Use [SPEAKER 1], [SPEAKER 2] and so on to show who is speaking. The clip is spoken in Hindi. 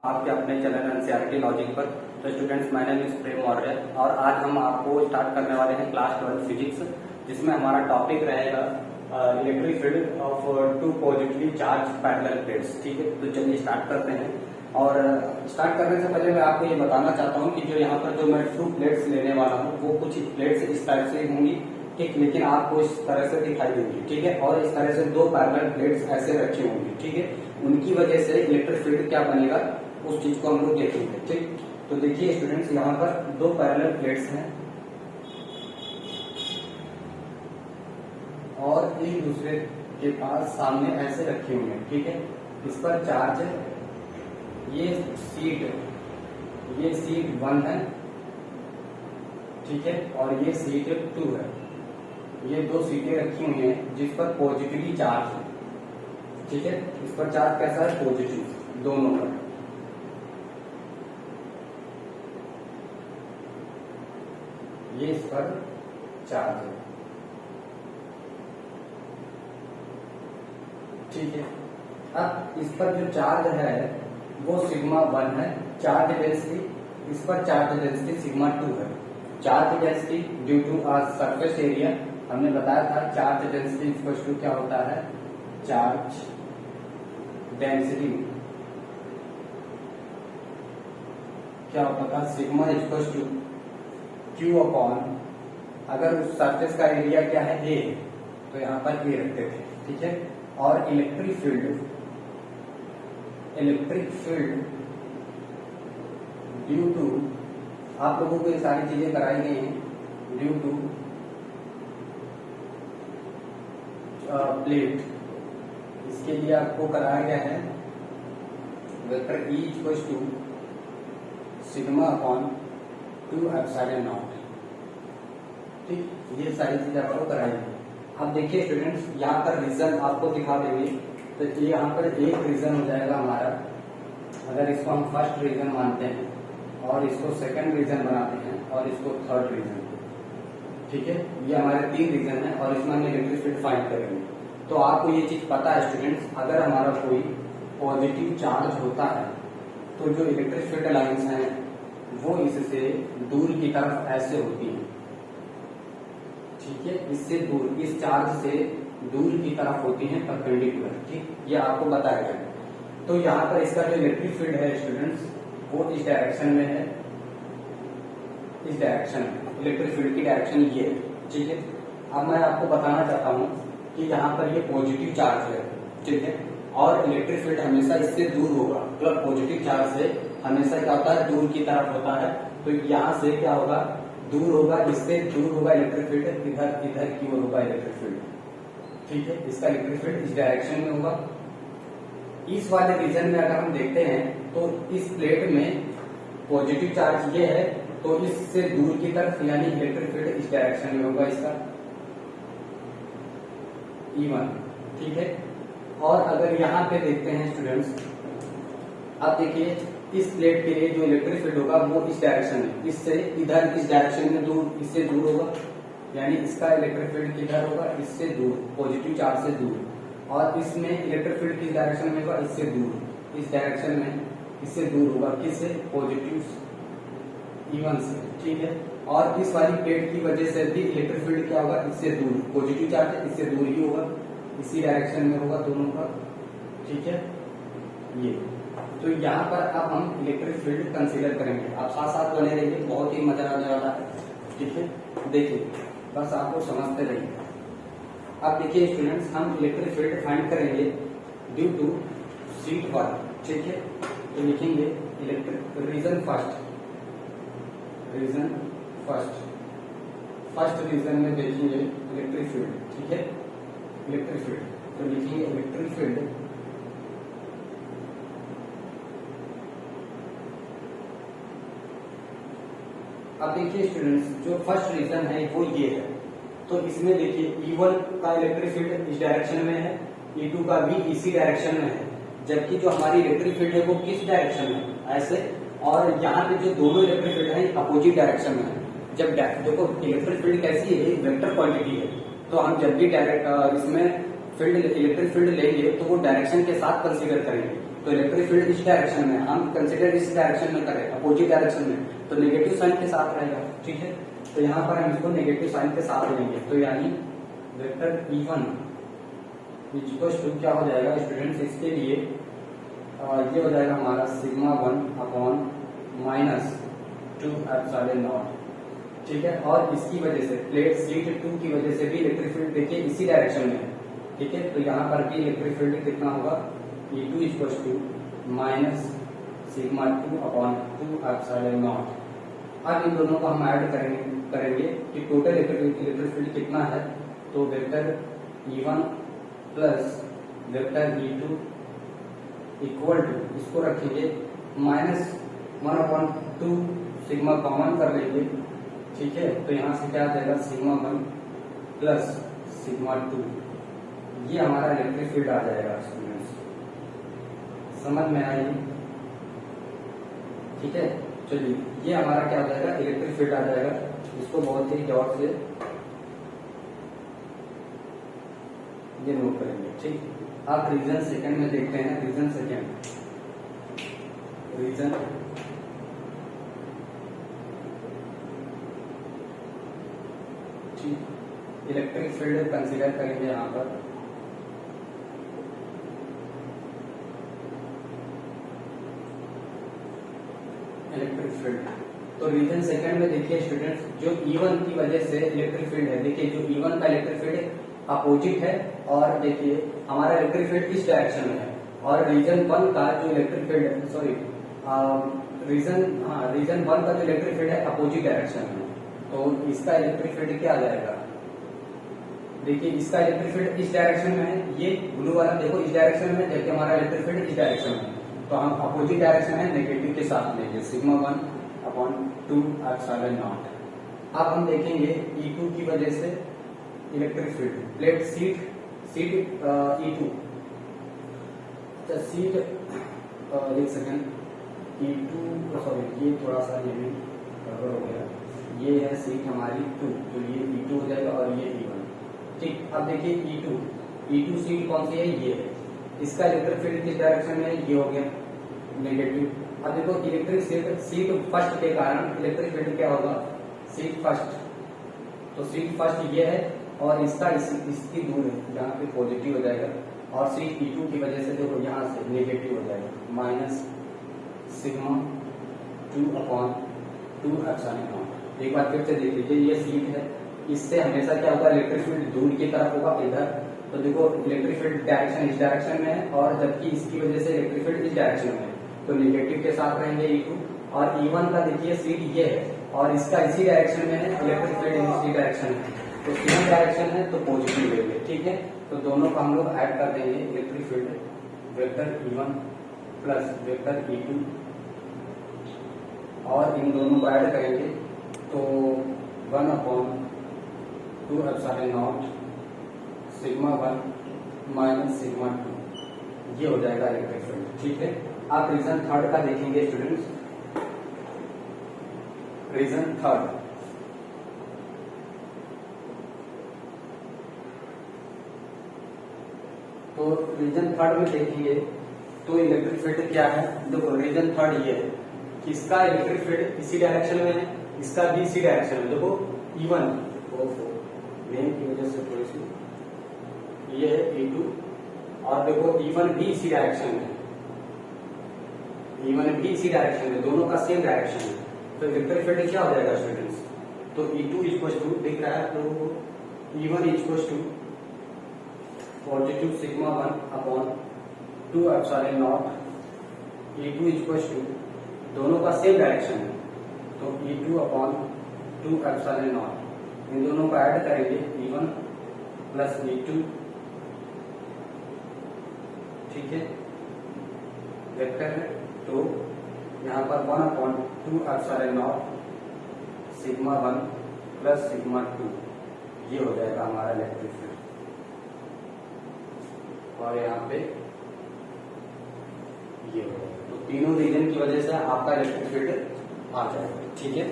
[SPEAKER 1] आपके अपने चैनल एनसीईआरटी लॉजिक पर। तो स्टूडेंट्स, माय नेम इज प्रेम मौर्य और आज हम आपको स्टार्ट करने वाले हैं क्लास 12 फिजिक्स, जिसमें हमारा टॉपिक रहेगा electric field of two positively charge parallel plates. ठीक है, तो चलिए स्टार्ट करते हैं। और स्टार्ट करने से पहले मैं आपको ये बताना चाहता हूँ कि जो यहाँ पर जो मैं टू प्लेट्स लेने वाला हूँ वो कुछ प्लेट्स इस टाइप से होंगी, ठीक, लेकिन आपको इस तरह से दिखाई देंगी, ठीक है। और इस तरह से दो पैरेलल प्लेट्स ऐसे रखी होंगी, ठीक है। उनकी वजह से इलेक्ट्रिक फील्ड क्या बनेगा उस चीज को हम लोग देखेंगे, ठीक। तो देखिए स्टूडेंट्स, यहाँ पर दो पैरेलल प्लेट्स हैं और एक दूसरे के पास सामने ऐसे रखे हुए हैं, ठीक है। इस पर चार्ज है, ये सीट 1 है, ठीक है, और ये सीट 2 है। ये दो सीटें रखी हुई हैं जिस पर पॉजिटिवली चार्ज है, ठीक है। इस पर चार्ज कैसा है? पॉजिटिव, दोनों पर। ये इस पर चार्ज है, ठीक है। अब इस पर जो चार्ज है वो सिग्मा 1 है, चार्ज डेंसिटी। इस पर चार्ज डेंसिटी सिग्मा 2 है। Charge density due to surface area, हमने बताया था चार्ज डेंसिटी इक्वल टू क्या होता है? चार्ज डेंसिटी क्या होता था? Sigma equal to q upon, अगर उस सरफेस का एरिया क्या है? ए, तो यहाँ पर ए रखते थे, ठीक है। और इलेक्ट्रिक फील्ड ड्यू टू, आप लोगों को ये सारी चीजें कराई गई हैं ड्यू टू प्लेट, इसके लिए आपको कराया गया है vector e equal to sigma upon 2 epsilon naught, ठीक। ये सारी चीजें आपको कराई गई। अब देखिए स्टूडेंट्स, यहाँ पर रीजन आपको दिखा देंगे, तो ये यहाँ पर एक रीजन हो जाएगा हमारा। अगर इसको हम फर्स्ट रीजन मानते हैं और इसको सेकंड रीजन बनाते हैं और इसको थर्ड रीजन, ठीक है। ये हमारे 3 रीजन है और इसमें हम इलेक्ट्रिक फील्ड फाइंड करेंगे। तो आपको ये चीज पता है स्टूडेंट्स, अगर हमारा कोई पॉजिटिव चार्ज होता है तो जो इलेक्ट्रिक फील्ड लाइन्स हैं वो इससे दूर की तरफ ऐसे होती हैं, ठीक है। इससे दूर, इस चार्ज से दूर की तरफ होती हैं परपेंडिकुलर, ठीक। ये आपको बताया गया। तो यहाँ पर इसका जो इलेक्ट्रिक फील्ड है स्टूडेंट्स वो इस डायरेक्शन में है, इस डायरेक्शन में इलेक्ट्रिक फील्ड की डायरेक्शन ये है, ठीक है। अब मैं आपको बताना चाहता हूँ कि यहाँ पर ये पॉजिटिव चार्ज है, ठीक है, और इलेक्ट्रिक फील्ड हमेशा इससे दूर होगा। मतलब पॉजिटिव चार्ज से हमेशा क्या होता है? दूर की तरफ होता है। तो यहाँ से क्या होगा? दूर होगा, इससे दूर होगा इलेक्ट्रिक फील्ड, इधर की ओर होगा इलेक्ट्रिक फील्ड, ठीक है। इसका इलेक्ट्रिक फील्ड इस डायरेक्शन में होगा। इस वाले रीजन में अगर हम देखते हैं तो इस प्लेट में पॉजिटिव चार्ज ये है, तो इससे दूर की तरफ यानी इलेक्ट्रिक फील्ड इस डायरेक्शन में होगा, इसका E1, ठीक है। और अगर यहाँ पे देखते हैं स्टूडेंट्स, अब देखिए इस प्लेट के लिए जो इलेक्ट्रिक फील्ड होगा वो इस डायरेक्शन में, इससे इधर इस डायरेक्शन में दूर, इससे दूर होगा, यानी इसका इलेक्ट्रिक फील्ड किधर होगा? इससे दूर, पॉजिटिव चार्ज से दूर। और इसमें इलेक्ट्रिक फील्ड किस डायरेक्शन में होगा? इससे दूर, इस डायरेक्शन में इससे दूर होगा, किससे? पॉजिटिव E1 से, ठीक है। और इस वाली प्लेट की वजह से भी इलेक्ट्रिक फील्ड क्या होगा? इससे दूर, पॉजिटिव चार्ज है इससे दूर ही होगा, इसी डायरेक्शन में होगा दोनों का, ठीक है। ये तो यहाँ पर अब हम इलेक्ट्रिक फील्ड कंसीडर करेंगे। आप साथ साथ बने रहिए, बहुत ही मजा आने वाला है, ठीक है। देखिए बस आपको समझते रहिए। अब देखिए स्टूडेंट्स, हम इलेक्ट्रिक फील्ड फाइंड करेंगे ड्यू टू सीट 1, ठीक है। तो लिखेंगे इलेक्ट्रिक रीजन फर्स्ट रीजन में देखेंगे इलेक्ट्रिक फील्ड, ठीक है। इलेक्ट्रिक फील्ड तो लिखेंगे इलेक्ट्रिक फील्ड अब देखिए स्टूडेंट्स, जो फर्स्ट रीजन है वो ये है। तो इसमें देखिए E1 का इलेक्ट्रिक फील्ड इस डायरेक्शन में है, E2 का भी इसी डायरेक्शन में है, जबकि जो हमारी इलेक्ट्रिक फील्ड है वो किस डायरेक्शन में है? ऐसे। और यहाँ पे जो दोनों इलेक्ट्रिक फील्ड है अपोजिट डायरेक्शन में है। जब देखो इलेक्ट्रिक फील्ड कैसी है? वेक्टर क्वांटिटी है, तो हम जब भी इसमें फील्ड इलेक्ट्रिक फील्ड लेंगे तो वो डायरेक्शन के साथ कंसीडर करेंगे। तो इलेक्ट्रिक फील्ड इस डायरेक्शन में, हम कंसिडर इस डायरेक्शन में करें, अपोजिट डायरेक्शन में, तो नेगेटिव साइन के साथ रहेगा। ठीक है, तो यहाँ पर हम इसको नेगेटिव साइन के साथ लेंगे, तो यानी वेक्टर E1 इक्वल टू क्या हो जाएगा स्टूडेंट्स, इसके लिए ये हो जाएगा हमारा sigma 1 upon minus 2 epsilon naught. ठीक है, और इसकी वजह से प्लेट सीट 2 की वजह से भी इलेक्ट्रिक फील्ड देखिए इसी डायरेक्शन में है। ठीक है, तो यहाँ पर भी इलेक्ट्रिक फील्ड कितना होगा, E2 equal to minus sigma 2 upon 2 epsilon naught. अब इन दोनों को हम ऐड करेंगे कि टोटल इलेक्ट्रिक फील्ड कितना है, तो vector E1 plus vector E2 equal to, इसको रखेंगे माइनस 1/2 सिग्मा कॉमन कर लेंगे। ठीक है, तो यहाँ से क्या आ जाएगा सिग्मा 1 प्लस सिग्मा 2, ये हमारा इलेक्ट्रिक फील्ड आ जाएगा स्टूडेंट्स, समझ में आएगी। ठीक है, चलिए ये हमारा क्या आ जाएगा इलेक्ट्रिक फील्ड आ जाएगा, इसको बहुत ही गौर से ये नोट करेंगे। ठीक, आप रीजन सेकंड में देखते हैं, region second, region electric field consider करेंगे यहाँ पर। इलेक्ट्रिक फील्ड, तो रीजन सेकंड में देखिए स्टूडेंट्स, जो E1 की वजह से इलेक्ट्रिक फील्ड है, देखिए जो E1 का इलेक्ट्रिक फील्ड अपोजिट है, और देखिए हमारा इलेक्ट्रिक फील्ड इस डायरेक्शन में है, और रीजन 1 का जो इलेक्ट्रिक फील्ड है, सॉरी रीजन 1 का जो इलेक्ट्रिक फील्ड है अपोजिट डायरेक्शन में, तो इसका इलेक्ट्रिक फील्ड क्या आ जाएगा, देखिए इसका इलेक्ट्रिक फील्ड इस डायरेक्शन में है, ये ब्लू वाला देखो इस डायरेक्शन में, जबकि हमारा इलेक्ट्रिक फील्ड इस डायरेक्शन में है, तो हम अपोजिट डायरेक्शन है नेगेटिव के साथ लेंगे सिग्मा 1 अपॉन 2 एप्सिलॉन नॉट। अब हम देखेंगे E2 की वजह से electric field, plate seat E2, अच्छा सीट एक सेकेंड, E2 सॉरी ये थोड़ा सा ये भी गड़बड़ हो गया, ये है सीट हमारी 2, तो ये E2 हो जाएगा और ये E1। ठीक, अब देखिए E2 सीट कौन सी है, ये है, इसका इलेक्ट्रिक फील्ड किस डायरेक्शन में है, ये हो गया नेगेटिव। अब देखो इलेक्ट्रिक सीट फर्स्ट के कारण इलेक्ट्रिक फील्ड क्या होगा, सीट फर्स्ट, तो सीट फर्स्ट ये है, और इसका इसकी दूर है, यहाँ पे पॉजिटिव हो जाएगा, और सीट E2 की वजह से देखो यहाँ से नेगेटिव हो जाएगा, minus sigma 2 upon 2 epsilon not. एक बार फिर से देख लीजिए, ये सीट है, इससे हमेशा क्या होगा इलेक्ट्रिक फील्ड दूर की तरफ होगा इधर, तो देखो इलेक्ट्रिक फील्ड डायरेक्शन इस डायरेक्शन में है, और जबकि इसकी वजह से इलेक्ट्रिक फील्ड इस डायरेक्शन में है, तो नेगेटिव के साथ रहेंगे E2, और E1 का देखिए सीट ये है, और इसका इसी डायरेक्शन में है, इलेक्ट्रिक फील्ड इसी डायरेक्शन में, तो सेम डायरेक्शन है तो पॉजिटिव लेंगे। ठीक है, तो दोनों को हम लोग ऐड कर देंगे, electric field vector E1 plus vector E2, और इन दोनों को ऐड करेंगे तो 1/2 epsilon not sigma 1 minus sigma 2, ये हो जाएगा इलेक्ट्रिक फील्ड। ठीक है, आप रीजन थर्ड का देखेंगे स्टूडेंट्स, रीजन थर्ड, तो रीजन थर्ड में देखेंगे तो इलेक्ट्रिक फील्ड क्या है, देखो रीजन थर्ड ये है, इसका इलेक्ट्रिक फील्ड इसी डायरेक्शन में है, इसका भी इसी डायरेक्शन में, देखो E1 रेन की वजह से थोड़ी सी, ये है E2, और देखो E1 भी इसी डायरेक्शन में, E1 भी इसी डायरेक्शन में, दोनों का सेम डायरेक्शन है, तो इलेक्ट्रिक फील्ड क्या हो जाएगा स्टूडेंट्स, तो E2 इक्वल टू दिख रहा है आप लोगों को, E1 equal to positive sigma 1 upon 2 epsilon naught, E2 equal to दोनों का सेम डायरेक्शन है, तो E2 अपॉन 2 एप्सिलॉन नॉट, इन दोनों को ऐड करेंगे E1 प्लस E2। ठीक है, वेक्टर है, तो यहाँ पर 1/2 epsilon not sigma 1 plus sigma 2, ये हो जाएगा हमारा इलेक्ट्रिक फील्ड, और यहाँ पे ये हो जाएगा, तो तीनों रीजन की वजह से आपका इलेक्ट्रिक फील्ड आ जाएगा। ठीक है।